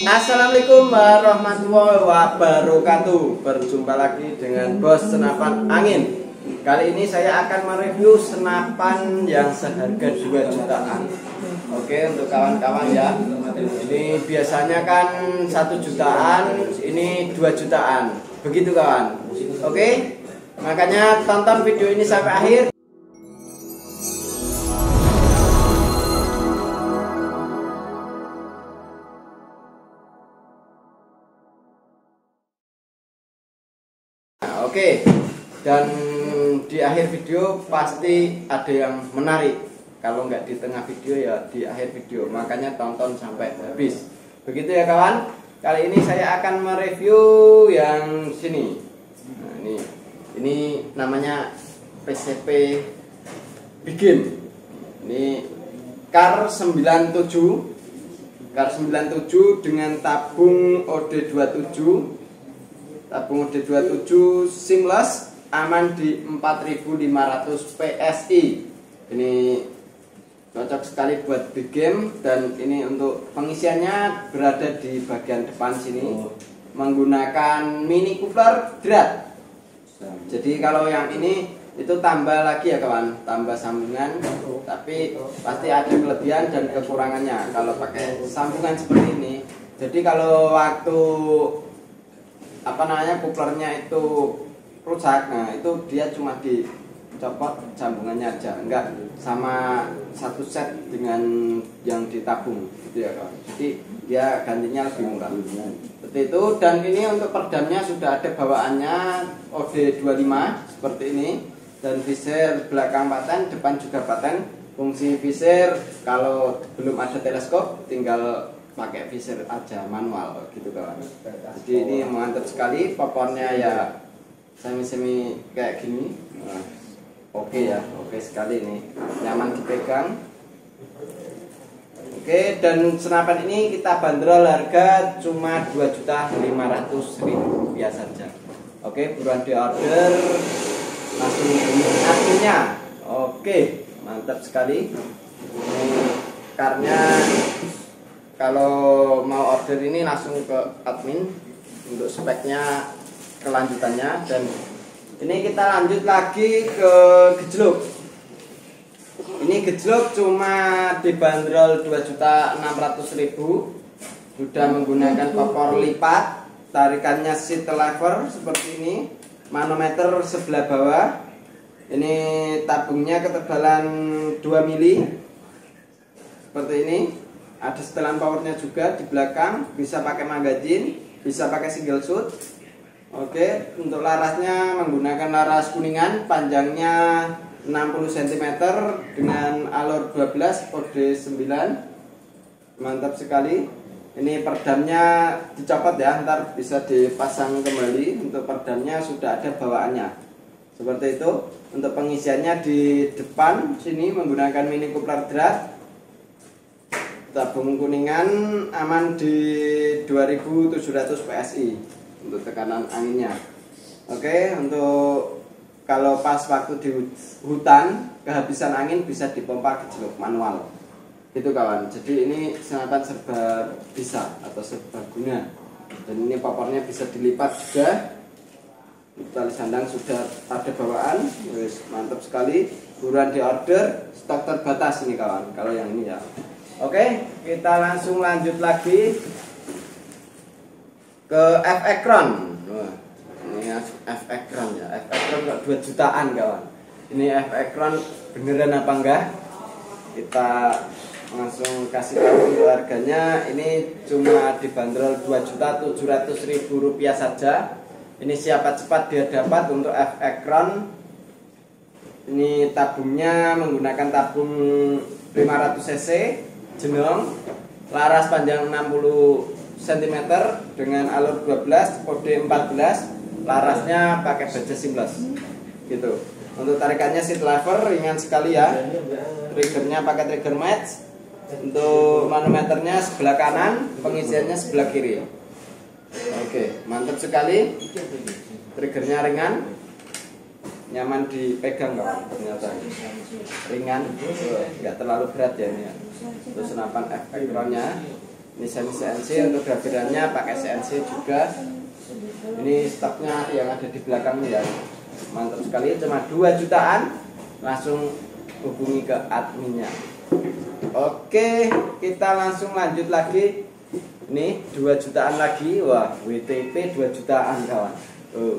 Assalamualaikum warahmatullahi wabarakatuh. Berjumpa lagi dengan Bos Senapan Angin. Kali ini saya akan mereview senapan yang seharga 2 jutaan. Oke, untuk kawan-kawan ya. Ini biasanya kan 1 jutaan, ini 2 jutaan. Begitu kawan. Oke, makanya tonton video ini sampai akhir. Oke, dan di akhir video pasti ada yang menarik. Kalau nggak di tengah video ya di akhir video. Makanya tonton sampai habis. Begitu ya kawan. Kali ini saya akan mereview yang sini. Nah, ini namanya PCP Bigem. Ini Kar 97. Kar 97 dengan tabung OD27. Tabung OD27 seamless, aman di 4500 PSI. Ini cocok sekali buat big game. Dan ini untuk pengisiannya berada di bagian depan sini, menggunakan mini coupler drat. Jadi kalau yang ini itu tambah lagi ya kawan, tambah sambungan. Tapi pasti ada kelebihan dan kekurangannya kalau pakai sambungan seperti ini. Jadi kalau waktu kuplernya itu rusak, nah itu dia cuma dicopot sambungannya aja, enggak sama satu set dengan yang ditabung gitu ya kawan. Jadi dia gantinya lebih murah seperti itu. Dan ini untuk perdamnya sudah ada bawaannya OD25 seperti ini, dan visir belakang paten, depan juga paten. Fungsi visir kalau belum ada teleskop tinggal pakai visir aja manual gitu kawan. Jadi ini mantap sekali. Popornya ya semi kayak gini. Nah, oke ya, oke sekali ini, nyaman dipegang. Oke, dan senapan ini kita bandrol harga cuma 2.500.000 rupiah saja. Oke, buruan di order, langsung bunyi akunnya. Oke, mantap sekali. Ini karnya kalau mau order ini langsung ke admin untuk speknya, kelanjutannya. Dan ini kita lanjut lagi ke gejluk. Ini gejluk cuma dibanderol 2.600.000. Sudah menggunakan popor lipat, tarikannya seat lever seperti ini, manometer sebelah bawah. Ini tabungnya ketebalan 2 mili seperti ini. Ada setelan powernya juga di belakang, bisa pakai magazine, bisa pakai single shoot. Oke, untuk larasnya menggunakan laras kuningan, panjangnya 60 cm dengan alur 12 OD9. Mantap sekali. Ini perdamnya dicopot ya, ntar bisa dipasang kembali. Untuk perdamnya sudah ada bawaannya seperti itu. Untuk pengisiannya di depan sini menggunakan mini coupler drat. Tabung kuningan, aman di 2700 PSI untuk tekanan anginnya. Oke, untuk kalau pas waktu di hutan kehabisan angin bisa dipompa gejluk manual gitu kawan. Jadi ini senapan serba bisa atau serba guna. Dan ini popornya bisa dilipat juga. Tali sandang sudah ada bawaan. Mantap sekali. Buruan di order, stok terbatas ini kawan kalau yang ini ya. Oke, kita langsung lanjut lagi ke F-Ekron. Ini F-Ekron ya, F-Ekron kok 2 jutaan kawan. Ini F-Ekron beneran apa enggak? Kita langsung kasih tahu untuk harganya. Ini cuma dibanderol 2.700.000 rupiah saja. Ini siapa cepat dia dapat untuk F-Ekron. Ini tabungnya menggunakan tabung 500 cc. Jenong, laras panjang 60 cm dengan alur 12 kode 14. Larasnya pakai baja seamless gitu. Untuk tarikannya seat lever, ringan sekali ya. Triggernya pakai trigger match. Untuk manometernya sebelah kanan, pengisiannya sebelah kiri. Oke, mantap sekali. Triggernya ringan, nyaman dipegang kawan. Ternyata ringan, nggak terlalu berat ya ini ya. Untuk senapan F-Ekronnya Ini semi CNC, untuk grafirannya pakai CNC juga. Ini stoknya yang ada di belakang ya, mantap sekali. Cuma 2 jutaan, langsung hubungi ke adminnya. Oke, kita langsung lanjut lagi. Ini 2 jutaan lagi. Wah, WTP 2 jutaan kawan.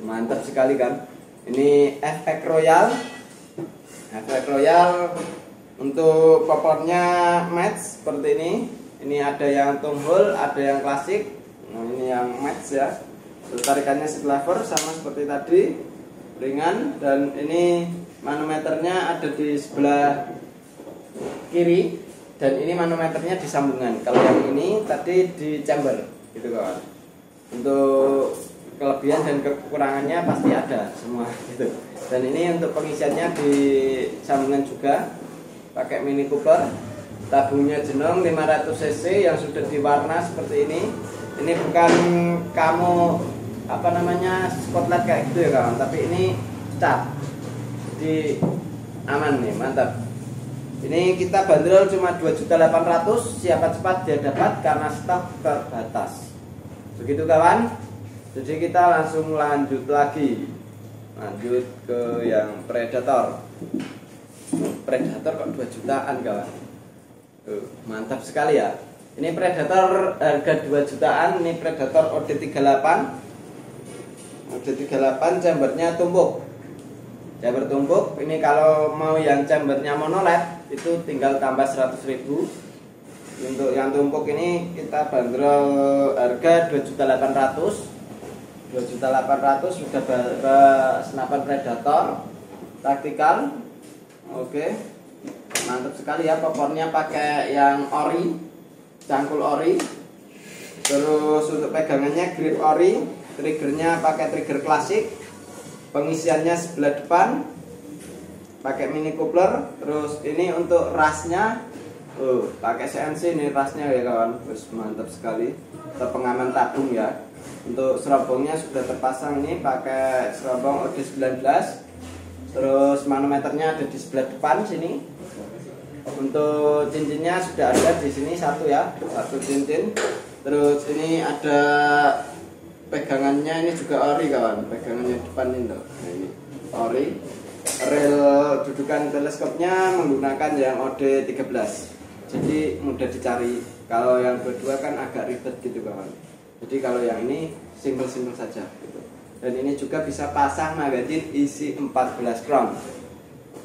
Mantap sekali kan. Ini efek royal. Efek royal untuk popornya match seperti ini. Ini ada yang tunghole, ada yang klasik. Nah, ini yang match ya. Tarikannya seat lever sama seperti tadi, ringan. Dan ini manometernya ada di sebelah kiri, dan ini manometernya di sambungan. Kalau yang ini tadi di chamber gitu kawan. Untuk kelebihan dan kekurangannya pasti ada semua gitu. Dan ini untuk pengisiannya di sambungan juga, pakai mini cooler. Tabungnya Jenong 500 cc yang sudah diwarna seperti ini. Ini bukan kamu apa namanya spotlight kayak gitu ya kawan, tapi ini cat. Jadi aman nih, mantap. Ini kita bandrol cuma 2.800.000, siapa cepat dia dapat karena stok terbatas. Begitu kawan. Jadi kita langsung lanjut lagi. Lanjut ke yang Predator. Predator kok 2 jutaan kawan. Mantap sekali ya. Ini Predator harga 2 jutaan. Ini Predator OD38. OD38 chambernya tumpuk. Chamber tumpuk. Ini kalau mau yang chambernya monoled itu tinggal tambah 100.000. Untuk yang tumpuk ini kita bandrol harga 2.800.000. 2.800.000 sudah senapan Predator taktikal. Oke, mantap sekali ya. Popornya pakai yang ori, cangkul ori. Terus untuk pegangannya grip ori. Triggernya pakai trigger klasik. Pengisiannya sebelah depan, pakai mini coupler. Terus ini untuk rasnya, pakai CNC ini rasnya ya kawan. Terus mantap sekali. Untuk pengaman tabung ya. Untuk serobongnya sudah terpasang ini pakai serobong OD19. Terus manometernya ada di sebelah depan sini. Untuk cincinnya sudah ada di sini satu ya, satu cincin. Terus ini ada pegangannya, ini juga ori kawan. Pegangannya depan ini loh. Nah, ini ori. Rel dudukan teleskopnya menggunakan yang OD13. Jadi mudah dicari. Kalau yang berdua kan agak ribet gitu kawan. Jadi kalau yang ini simpel-simpel saja gitu. Dan ini juga bisa pasang magazin isi 14 round.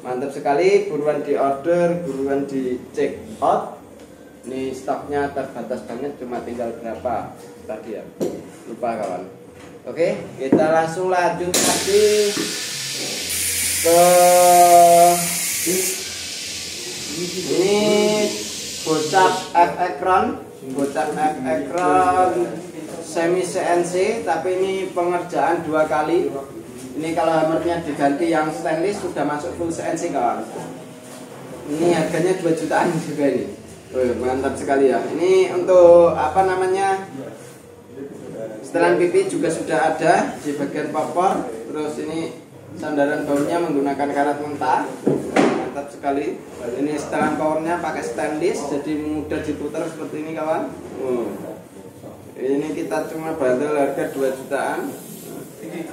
Mantap sekali, buruan di order, buruan di check out. Ini stoknya terbatas banget, cuma tinggal berapa tadi ya, lupa kawan. Oke, kita langsung lanjut lagi ke ini bocap F-Ekron. Bocap F-Ekron semi CNC, tapi ini pengerjaan 2 kali. Ini kalau hammernya diganti yang stainless sudah masuk full CNC kawan. Ini harganya 2 jutaan juga ini. Mantap sekali ya. Ini untuk apa namanya, setelan pipi juga sudah ada di bagian popor. Terus ini sandaran baunya menggunakan karat mentah. Mantap sekali. Ini setelan powernya pakai stainless, jadi mudah diputar seperti ini kawan. Ini kita cuma bandel harga 2 jutaan.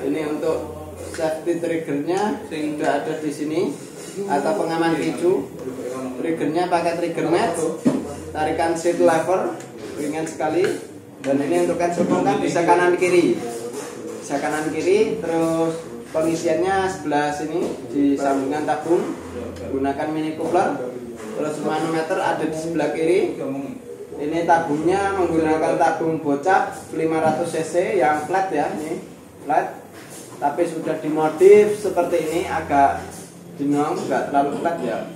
Ini untuk safety triggernya sudah ada di sini, atau pengaman picu. Triggernya pakai trigger match, tarikan seat lever, ringan sekali. Dan ini untuk cancel kan bisa kanan kiri, bisa kanan kiri. Terus pengisiannya sebelah sini di sambungan tabung, gunakan mini coupler. Terus manometer ada di sebelah kiri. Ini tabungnya menggunakan tabung bocap 500 cc yang flat ya, ini flat. Tapi sudah dimodif seperti ini, agak dinong, nggak terlalu flat ya.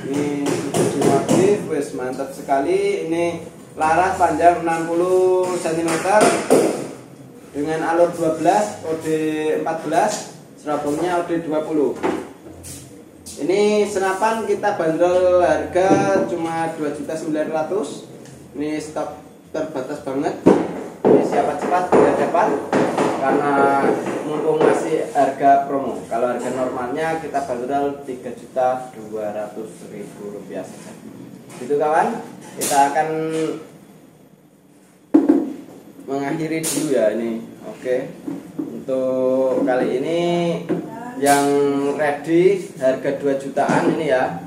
Ini sudah dimodif, wes mantap sekali. Ini laras panjang 60 cm dengan alur 12 OD14, serabungnya OD20. Ini senapan kita bandrol harga cuma 2.900.000. Ini stok terbatas banget. Ini siapa cepat dia dapat, karena mumpung masih harga promo. Kalau harga normalnya kita bandrol 3.200.000 rupiah saja. Gitu kawan. Kita akan mengakhiri dulu ya ini. Oke. Untuk kali ini yang ready harga 2 jutaan ini ya.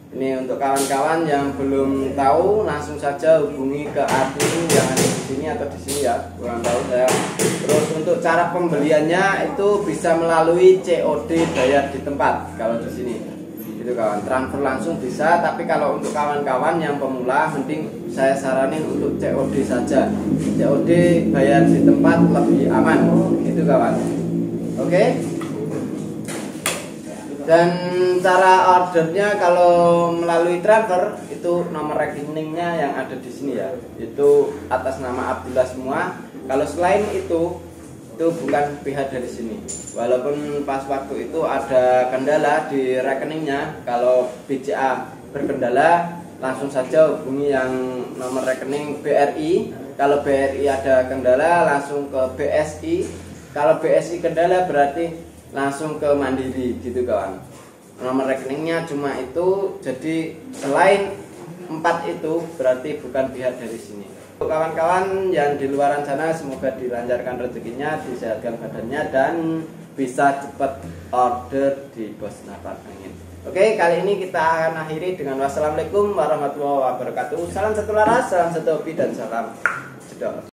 Ini untuk kawan-kawan yang belum tahu langsung saja hubungi ke admin yang ada di sini atau di sini ya, kurang tahu saya. Terus untuk cara pembeliannya itu bisa melalui COD bayar di tempat kalau di sini. Itu kawan, transfer langsung bisa, tapi kalau untuk kawan-kawan yang pemula mending saya saranin untuk COD saja. COD bayar di tempat lebih aman. Itu kawan. Oke? Dan cara ordernya kalau melalui transfer itu nomor rekeningnya yang ada di sini ya, itu atas nama Abdullah semua. Kalau selain itu bukan pihak dari sini. Walaupun pas waktu itu ada kendala di rekeningnya, kalau BCA berkendala langsung saja hubungi yang nomor rekening BRI. Kalau BRI ada kendala langsung ke BSI. Kalau BSI kendala berarti langsung ke Mandiri gitu kawan. Nomor rekeningnya cuma itu, jadi selain 4 itu berarti bukan pihak dari sini. Untuk kawan-kawan yang di luaran sana semoga dilancarkan rezekinya, disehatkan badannya dan bisa cepat order di Bos Nafar Angin. Oke, kali ini kita akan akhiri dengan wassalamualaikum warahmatullahi wabarakatuh. Salam satu laras, salam satu hobi dan salam jedor.